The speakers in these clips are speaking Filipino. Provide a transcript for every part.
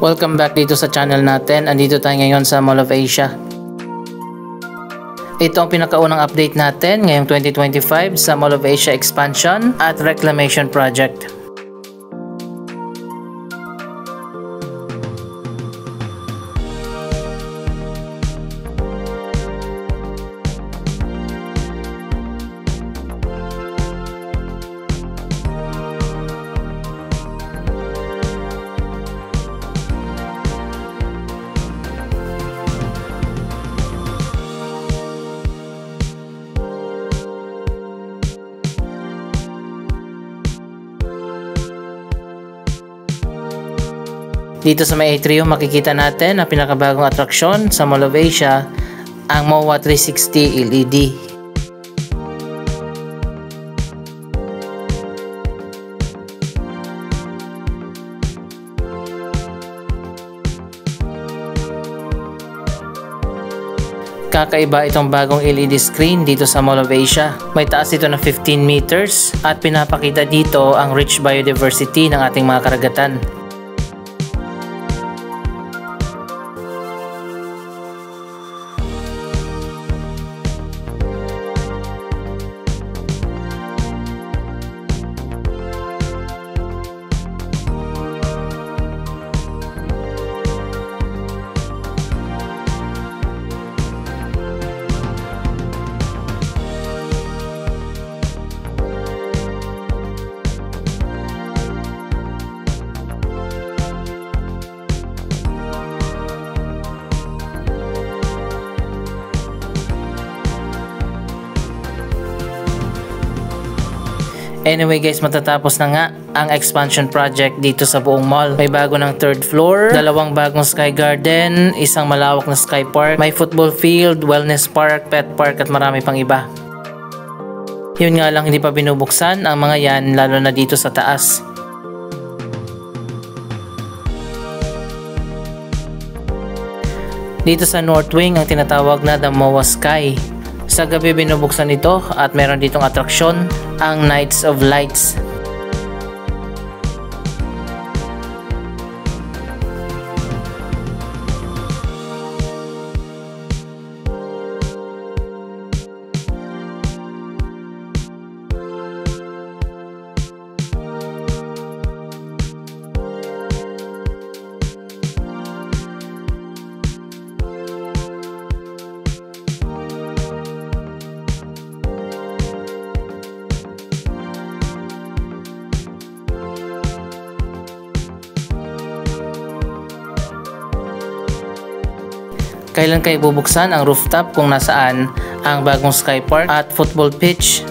Welcome back dito sa channel natin. Andito tayo ngayon sa Mall of Asia. Ito ang pinakaunang update natin ngayong 2025 sa Mall of Asia expansion at reclamation project. Dito sa may atrium makikita natin ang pinakabagong atraksyon sa Mall of Asia, ang MOA 360 LED. Kakaiba itong bagong LED screen dito sa Mall of Asia. May taas ito na 15 meters at pinapakita dito ang rich biodiversity ng ating mga karagatan. Anyway guys, matatapos na nga ang expansion project dito sa buong mall. May bago ng third floor, dalawang bagong sky garden, isang malawak na sky park, may football field, wellness park, pet park at marami pang iba. Yun nga lang, hindi pa binubuksan ang mga yan, lalo na dito sa taas. Dito sa North Wing ang tinatawag na The MOA Sky. Sa gabi binubuksan ito at meron ditong atraksyon, ang Nights of Lights. Kailan kayo bubuksan ang rooftop kung nasaan ang bagong sky park at football pitch?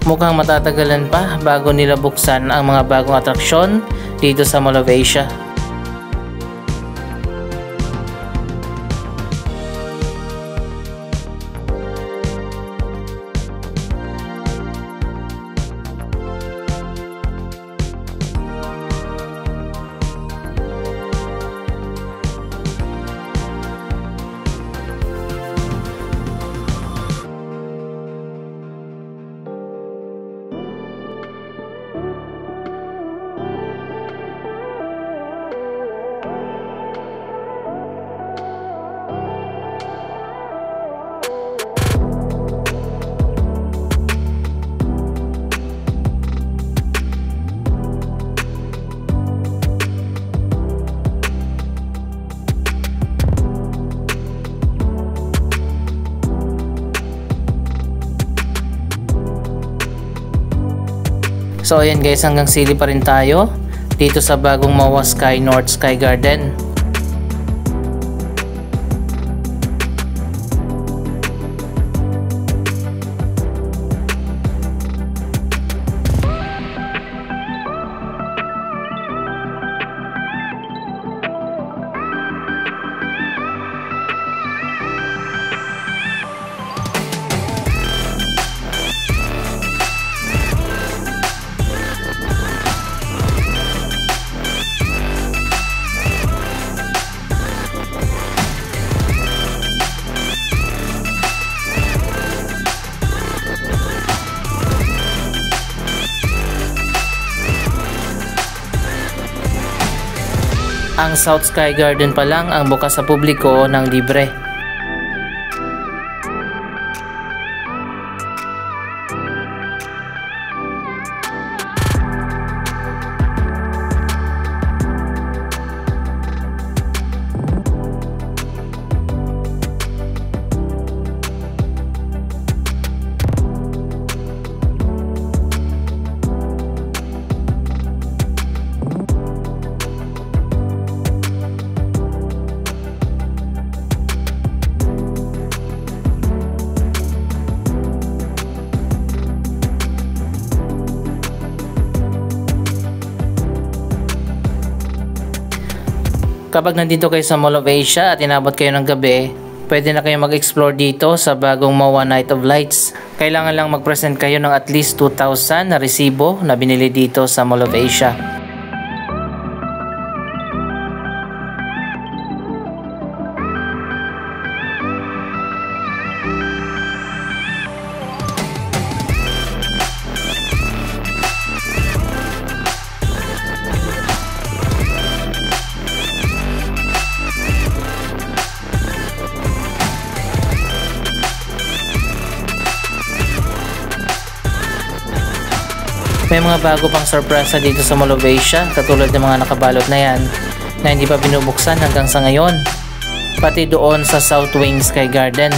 Mukhang matatagalan pa bago nila buksan ang mga bagong atraksyon dito sa Mall of Asia. So ayan guys, hanggang sili pa rin tayo dito sa bagong MOA Sky North Sky Garden. Ang South Sky Garden pa lang ang bukas sa publiko ng libre. Kapag nandito kayo sa Mall of Asia at inabot kayo ng gabi, pwede na kayo mag-explore dito sa bagong MOA Night of Lights. Kailangan lang mag-present kayo ng at least 2,000 na resibo na binili dito sa Mall of Asia. May mga bago pang sorpresa dito sa Mall of Asia, katulad ng mga nakabalot na yan na hindi pa binubuksan hanggang sa ngayon, pati doon sa South Wing Sky Garden.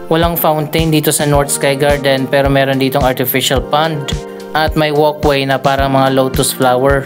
Walang fountain dito sa North Sky Garden pero meron ditong artificial pond at may walkway na parang mga lotus flower.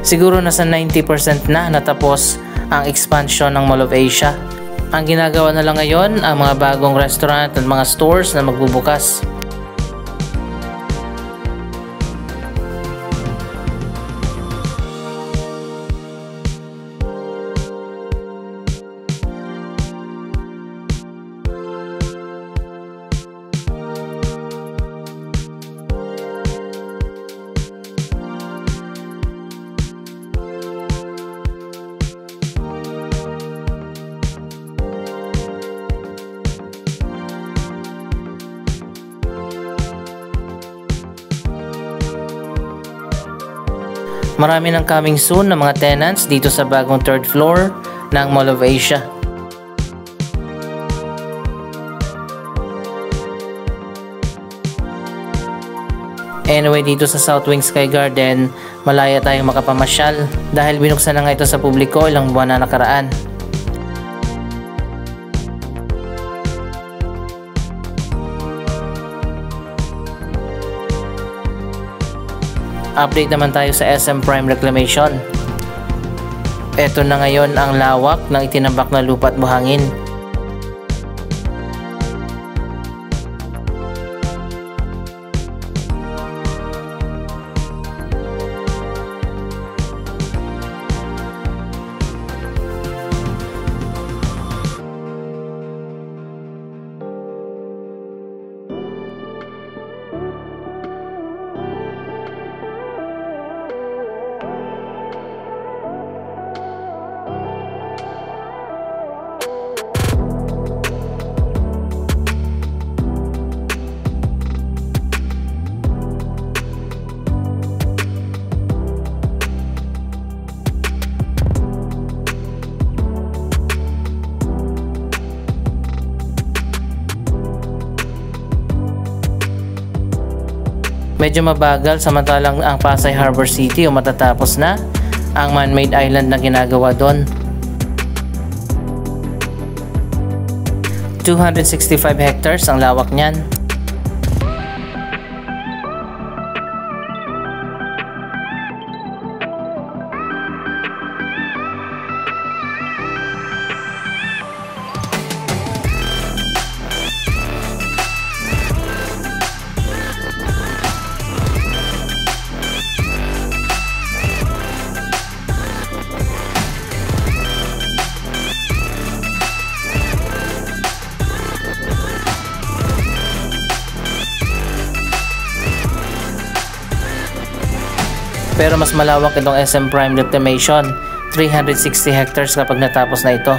Siguro nasa 90% na natapos ang expansion ng Mall of Asia. Ang ginagawa na lang ngayon ang mga bagong restaurant at mga stores na magbubukas. Marami ng coming soon na mga tenants dito sa bagong third floor ng Mall of Asia. Anyway, dito sa South Wing Sky Garden, malaya tayong makapamasyal dahil binuksan na nga ito sa publiko ilang buwan na nakaraan. Update naman tayo sa SM Prime Reclamation. Ito na ngayon ang lawak ng itinambak na lupa at buhangin. Medyo mabagal samantalang ang Pasay Harbor City o matatapos na ang man-made island na ginagawa doon. 265 hectares ang lawak niyan. Pero mas malawak itong SM Prime Reclamation, 360 hectares kapag natapos na ito.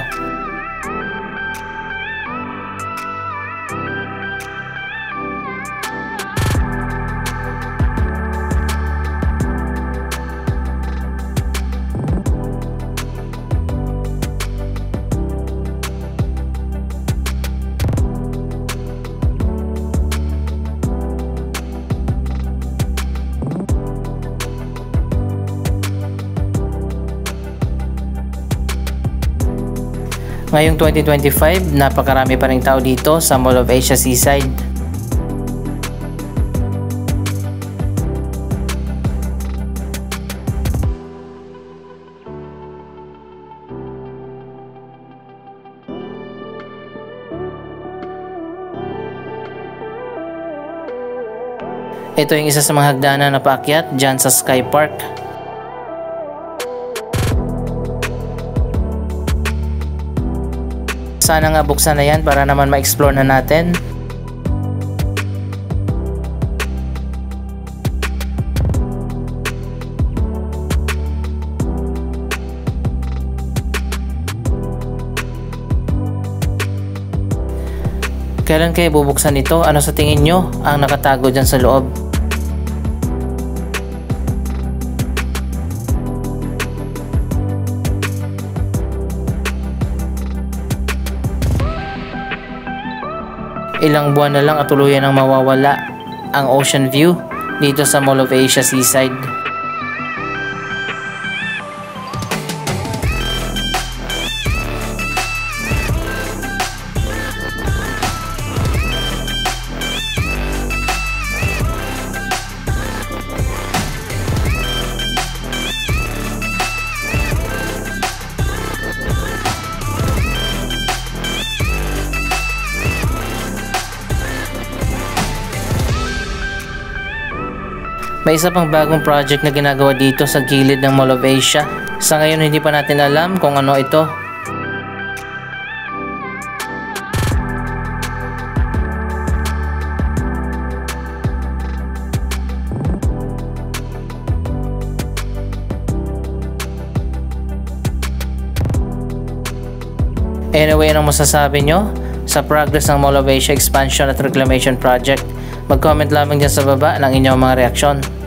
Ngayong 2025, napakarami pa ring tao dito sa Mall of Asia Seaside. Ito yung isa sa mga hagdanan na paakyat dyan sa Sky Park. Sana nga buksan na yan para naman ma-explore na natin. Kailan kayo bubuksan ito? Ano sa tingin nyo ang nakatago dyan sa loob? Ilang buwan na lang at tuluyan ang mawawala ang ocean view dito sa Mall of Asia Seaside. May isa pang bagong project na ginagawa dito sa gilid ng Mall of Asia. Sa ngayon hindi pa natin alam kung ano ito. Anyway, anong masasabi nyo sa progress ng Mall of Asia Expansion at Reclamation Project? Mag-comment lamang dyan sa baba ng inyong mga reaksyon.